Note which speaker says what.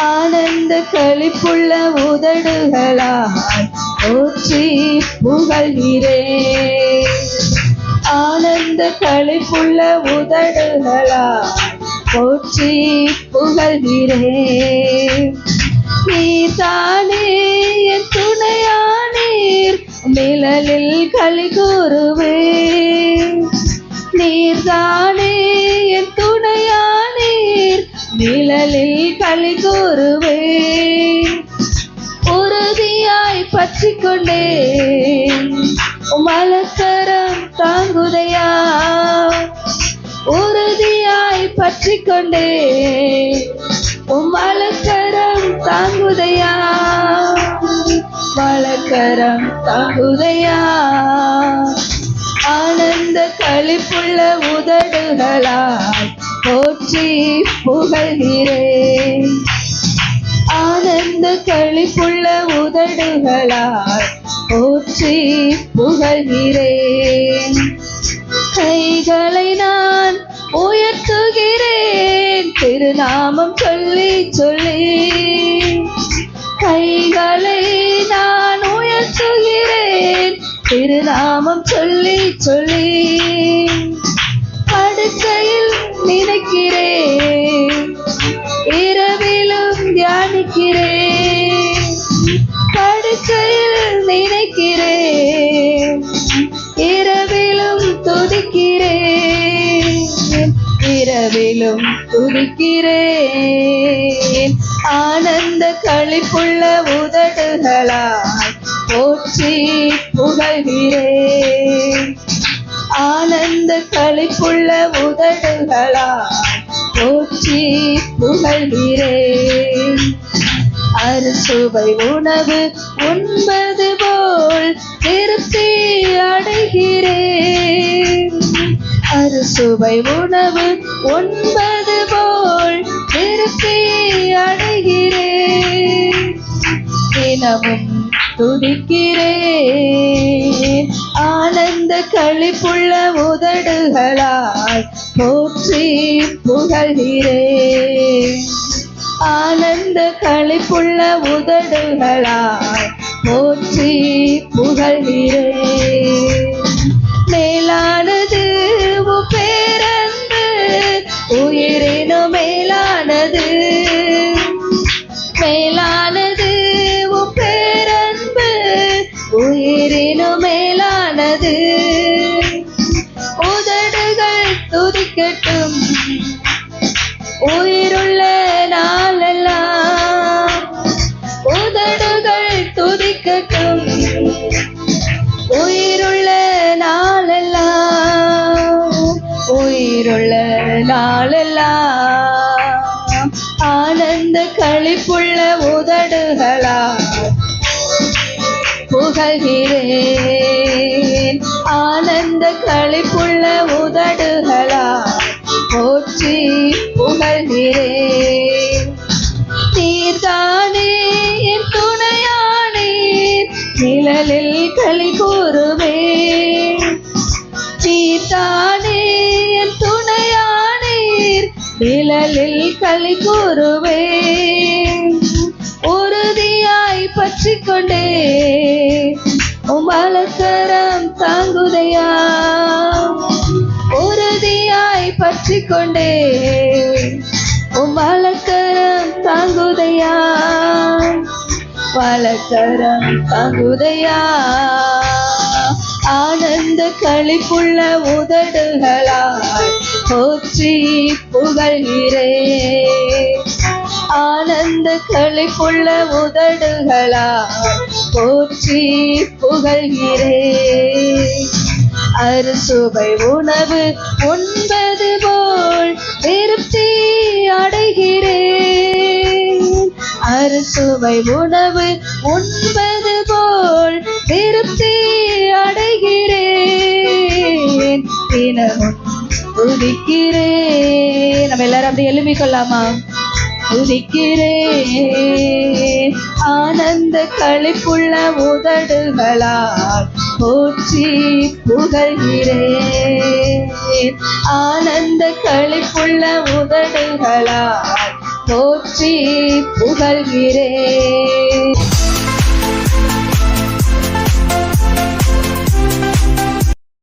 Speaker 1: ஆனந்த களிப்புள்ள உதடுகளால் போற்றி புகழ்கிறேன். ஆனந்த களிப்புள்ள உதடுகளால் போற்றி புகழ்கிறேன். நீதானே என் துணையானீர், நிழலில் களி கூறுவேன். நீர்தானே என் துணையானீர், நிழலில் களி கூறுவேன். உறுதியாய் பற்றிக் கொண்டேன், மலக்கரம் தாங்குதையா. உறுதியாய் பற்றிக் கொண்டேன், மலக்கரம் தாங்குதையா. மலக்கரம் தாங்குதையா. ஆனந்த களிப்புள்ள உதடுகளால் போற்றி புகழ்கிறேன். ஆனந்த களிப்புள்ள உதடுகளால் போற்றி புகழ்கிறேன். கைகளை நான் உயர்த்துகிறேன், திருநாமம் சொல்லி சொல்லி. கைகளை நான் உயர்த்துகிறேன், திருநாமம் சொல்லி சொல்லி. படுக்கையில் நினைக்கிறேன், இரவிலும் தியானிக்கிறேன். படுக்கையில் நினைக்கிறேன், இரவிலும் துதிக்கிறேன். இரவிலும் துதிக்கிறேன். ஆனந்த களிப்புள்ள உதடுகளால் போற்றி புகழ்கிறேன். ஆனந்த களிப்புள்ள உதடுகளால் போற்றி புகழ்கிறேன். அறுசுவை உணவு உண்பது போல் திருப்தி அடைகிறேன். அறுசுவை உணவு உண்பது போல் திருப்தி அடைகிறேன். தினமும் துதிக்கிறேன். ஆனந்த களிப்புள்ள உதடுகளால் போற்றி புகழ்கிறேன். ஆனந்த களிப்புள்ள உதடுகளால் போற்றி புகழ்கிறேன். மேலானது உம் பேரன்பு, உயிரினும் மேலானது. மேலானது உம் பேரன்பு, உயிரினும் மேலானது. உதடுகள் துதிக்கட்டும் உயிருள்ள நாளெல்லாம். உதடுகள் துதிக்கட்டும் உயிருள்ள நாளெல்லாம். உயிருள்ள நாளெல்லாம். ஆனந்த களிப்புள்ள உதடுகளால் புகழ்கிறேன். ஆனந்த களிப்புள்ள உதடுகளால் போற்றி புகழ்கிறேன். நீர்தானே என் துணையானீர், நிழலில் களி கூறுவேன். நீர்தானே என் துணையானீர், நிழலில் களி கூறுவேன். உறுதியாய் பற்றிக் கொண்டேன், உமலக்கரம் தாங்குதையா. உறுதியாய் பற்றிக் கொண்டேன், உமலக்கரம் தாங்குதையா. வலக்கரம் தாங்குதையா. ஆனந்த களிப்புள்ள உதடுகளால் போற்றி புகழ்கிறேன். ஆனந்த களிப்புள்ள உதடுகளால் போற்றி புகழ்கிறேன். அறுசுவை உணவு உண்பது போல் திருப்தி அடைகிறேன். அறுசுவை உணவு உண்பது போல் திருப்தி அடைகிறேன். தினமும் துதிக்கிறேன். நம்ம எல்லாரும் அப்படி எழுப்பிக் கொள்ளாமா? துதிக்கிறேன். ஆனந்த களிப்புள்ள உதடுகளால் போற்றி புகழ்கிறேன். ஆனந்த களிப்புள்ள உதடுகளால் போற்றி புகழ்கிறேன்.